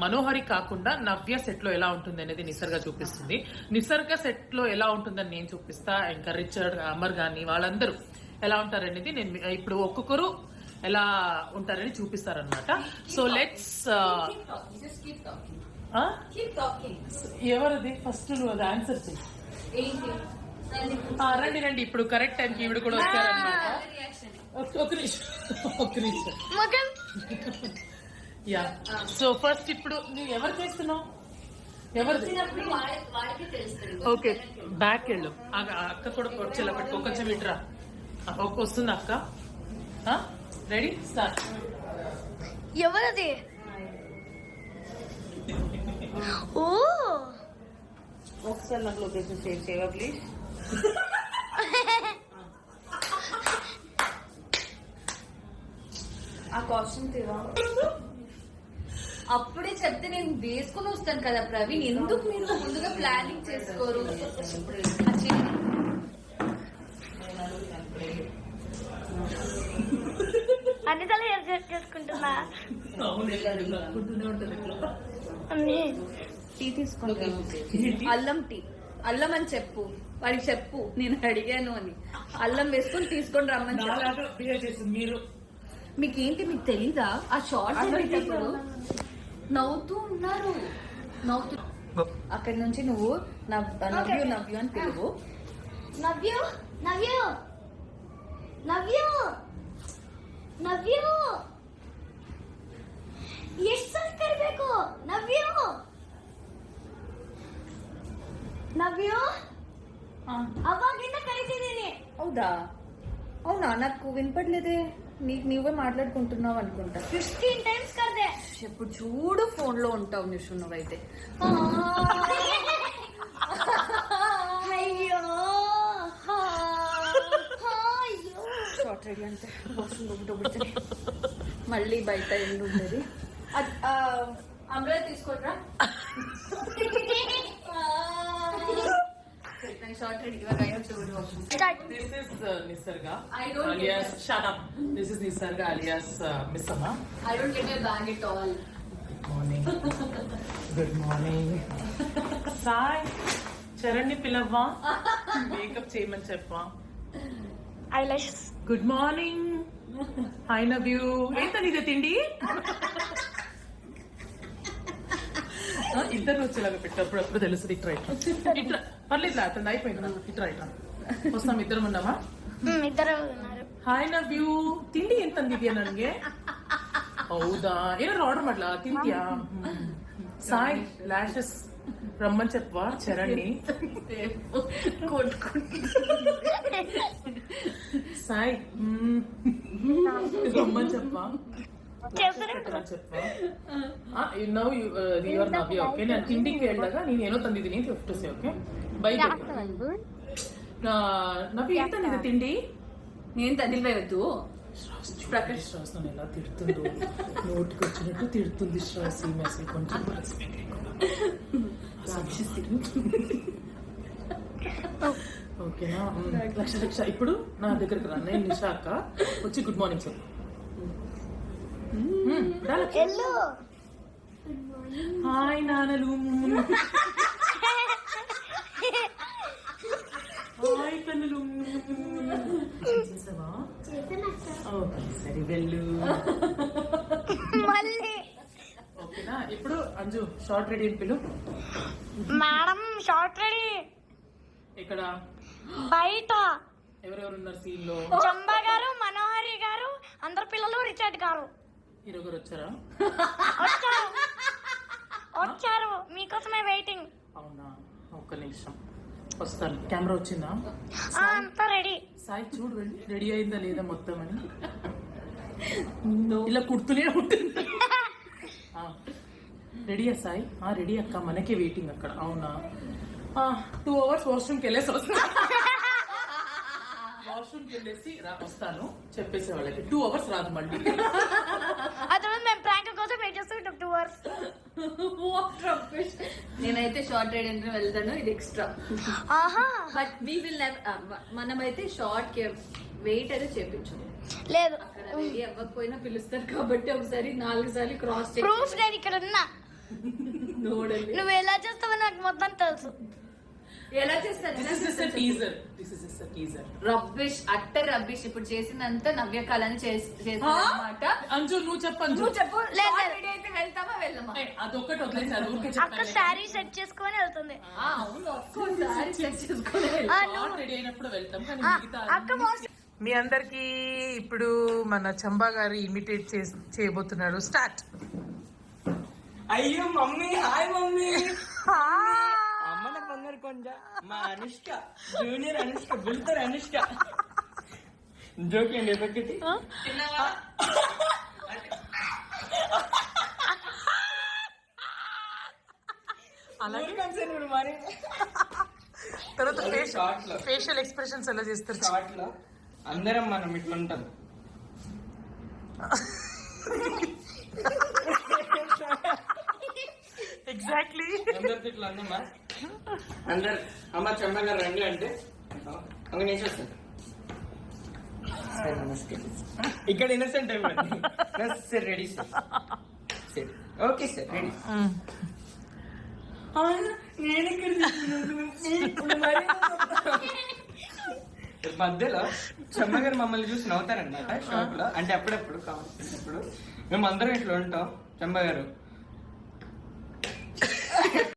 మనోహరి కాకుండా నవ్య సెట్ లో ఎలా ఉంటుంది అనేది నిసర్గ చూపిస్తుంది. నిసర్గ సెట్ లో ఎలా ఉంటుందని నేను చూపిస్తా. ఇంకా రిచర్డ్, అమర్ గాని వాళ్ళందరూ ఎలా ఉంటారనేది నేను ఇప్పుడు ఒక్కొక్కరు ఎలా ఉంటారని చూపిస్తారనమాట. సో లెట్స్ ఎవరిది ఫస్ట్ నువ్వు అది ఆన్సర్ చేయి. రండి రండి, ఇప్పుడు కరెక్ట్ టైంకి ఈవిడ కూడా వచ్చారనమాట. ఒక నిమిషం. యా, సో ఫస్ట్ ఇప్పుడు నువ్వు ఎవరు చేస్తున్నావు? ఎవరిది? ఓకే, బ్యాక్ వెళ్ళు. అక్క కూడా వచ్చేలా పెట్టుకో, కొంచెం ఇటురా. వస్తుంది అక్క. Ready, start. ఎవరది? ఓ, ఒకసారి నాకు లొకేషన్ షేర్ చేయవా ప్లీజ్? ఆ కాస్ట్యూమ్ తీవా. అప్పుడే చెప్తే నేను వేసుకుని వస్తాను కదా ప్రవీణ్, ఎందుకు మీరు ముందుగా ప్లానింగ్ చేసుకోరు? అన్ని తల చేసుకుంటున్నా. టీ తీసుకుంటా. అల్లం టీ, అల్లం అని చెప్పు వాడికి, చెప్పు నేను అడిగాను అని. అల్లం వేసుకొని తీసుకొని రమ్మని మీరు. మీకేంటి, మీకు తెలీదా? ఆ షార్ట్స్ పెట్టేటప్పుడు నవ్వుతూ ఉన్నారు, నవ్వుతూ. అక్కడి నుంచి నువ్వు నవ్యు నవ్యు అని పిలువు. నవ్యు నవ్యు నవ్యు ನವ್ಯು ಎಷ್ಟು ಸಲ ಕರಿಬೇಕು? ನವ್ಯು ನವ್ಯು ಅವಾಗಿಂದ ಕರಿತಿದ್ದೀನಿ. ಹೌದಾ? అవునా, నాకు వినపడలేదే. నీవే మాట్లాడుకుంటున్నావు అనుకుంటా. 15 times కర్దే. ఎప్పుడు చూడు ఫోన్ లో ఉంటావు నిషు నువ్వైతే. అయ్యో షార్ట్ రెడీ అంటే మళ్ళీ బయట ఎండు ఉంటుంది. అమరా తీసుకోట్రా. Shot ready. This is Nisarga alias shut up. This is Nisarga alias Miss Amma. I don't get my bag at all. Good morning. Sai, చరణ్ని పిలవ్వా, మేకప్ చేయమని చెప్పా. ఐలాషెస్. Good morning. హాయ్ నవ్యూ. ఏంటని ఇదే తిండి? ఇద్దరు వచ్చేలాగా పెట్టప్పుడు అప్పుడు తెలుస్తుంది. ఇట్రా ఇట్రా, పర్లేదు అతను అయిపోయింది. ఇట్రా ఇట్రా, వస్తాం. ఇద్దరం ఉన్నామా? ఇద్దరు ఉన్నారు. ಹಾಯ್ ನವ್ಯೂ. ತಿಂಡಿ ಏನ್ ತಂದಿದ್ಯಾ ನನ್ಗೆ? ಹೌದಾ, ಏನಾದ್ರು ಆರ್ಡರ್ ಮಾಡ್ಲಾ? ತಿಂತ್ಯಾ? ಸಾಯ್, ಲ್ಯಾಶಸ್ ರಮ್ಮನ್ చెప్పవా చరణ్ని? సాయ్ రమ్మన్ చెప్పవా? Now your Navya. ఓకే, నేను తిండికి వెళ్ళాక నేను ಏನೋ ತಂದಿದ್ದೀನಿ ಅಂತ ಹೇಳ್ತೇನೆ. Okay by. నవ్య ఏం ತಂದಿದೆ తిండి? నేను తదిలిపోయవద్దు. ప్రకాష్ శ్రాస్ నన్ను ఎలా తిడుతుందో, నోటికి వచ్చినట్టు తిడుతుంది శ్రాస్. ఈ మెసేజ్ కొంచెం రెస్పెక్ట్ ఓకేనా? లక్ష ఇప్పుడు నా దగ్గరకు రా. నేను నిషా అక్క వచ్చి గుడ్ మార్నింగ్ చెప్పు. హాయ్ నాన్నలు. హాయ్ కన్నులు. చేసావా? ఓకే సరే వెళ్ళు. ఓకేనా? ఇప్పుడు అంజు షార్ట్ రెడీ అని పిలు. Madam short ready. ఇక్కడ బయట ఎవరెవరు ఉన్నారు సీన్ లో? చంబా గారు, మనోహరి గారు, అందరు పిల్లలు, రిచర్డ్ గారు. హీరో గారు వచ్చారా? వచ్చారు, మీకోసమే వెయిటింగ్. అవునా, ఒక్క నిమిషం వస్తాను. కెమెరా వచ్చిందా? అంతా రెడీ. సాయి చూడు రెడీ అయిందా లేదా మొత్తం అని. ఇలా కుడుతూనే ఉంటుంది. రెడీయా సాయి? రెడీ అక్క, మనకే వెయిటింగ్ అక్కడ. అవునా, 2 hours వాష్రూమ్కి వెళ్ళేసి వస్తా. వాష్రూమ్కి వెళ్ళేసి వస్తాను చెప్పేసే వాళ్ళకి. 2 hours రాదు మళ్ళీ. అదే మేము ప్రాంక్ కోసం వెయిట్ చేస్తాం 2 hours. నేనైతే షార్ట్ రెడీ అంటే వెళ్తాను, ఇది ఎక్స్ట్రా. బట్ వీ విల్ మనమైతే షార్ట్ కి వెయిట్ అయితే చేపించు. లేదు, రెడీ అవ్వకపోయినా పిలుస్తారు కాబట్టి ఒకసారి 4 సార్లు క్రాస్ ప్రూఫ్ నేను ఇక్కడ ఉన్నా. నువ్వు ఎలా చేస్తావో నాకు మొత్తం తెలుసు. ఎలా చేస్తారు రబ్బిష్ అట్ట రబ్బిష్ ఇప్పుడు చేసినంత నవ్య కళని చేస్తారన్నమాట. అంజు నువ్వు చెప్పండి. నువ్వు చెప్పు. లేదు. Short video అయితే వెళ్తామా వెళ్ళమా? అదొకటి వదిలేసారు ఊరికే అక్క చెప్పాను. శారీ సెట్ చేసుకొని వెళ్తుంది. అవును of course, saree set చేసుకొని వెళ్ళు. నువ్వు రెడీ అయినప్పుడు వెళ్తాం కానీ మిగతా అక్క మోస్ట్ మీ అందరికి ఇప్పుడు మన చంబా గారు ఇమిటేట్ చేయబోతున్నాడు. స్టార్ట్. అయ్యో మమ్మీ, హాయ్ మమ్మీ. అమ్మన బంగారు కొండ మా అనుష్క, జూనియర్ అనుష్క, బుల్తర్ అనుష్క. జోకేండి ఒకటి. అలాగే మరి తర్వాత Short లో. ఫేషియల్ ఎక్స్ప్రెషన్స్ ఎలా చేస్తారు? షార్ట్ లో అందరం మనం ఇట్లుంటాం. ఎగ్జాక్ట్లీ. అందరితో ఇట్లా అందమ్మా. అందరు అమ్మ చెమ్మ గారు రండి అంటే ఒక నిమిషం వస్తాను. ఇక్కడ ఇన్నసెంట్ అయిపోయింది. Sir ready sir. సరే ఓకే సార్ రెడీ. నేను ఇక్కడ మధ్యలో చెమ్మగారు మమ్మల్ని చూసి నవ్వుతారనమాట షాప్ లో. అంటే అప్పుడప్పుడు కావాల్సినప్పుడు మేము అందరం ఇట్లా ఉంటాం. చెమ్మగారు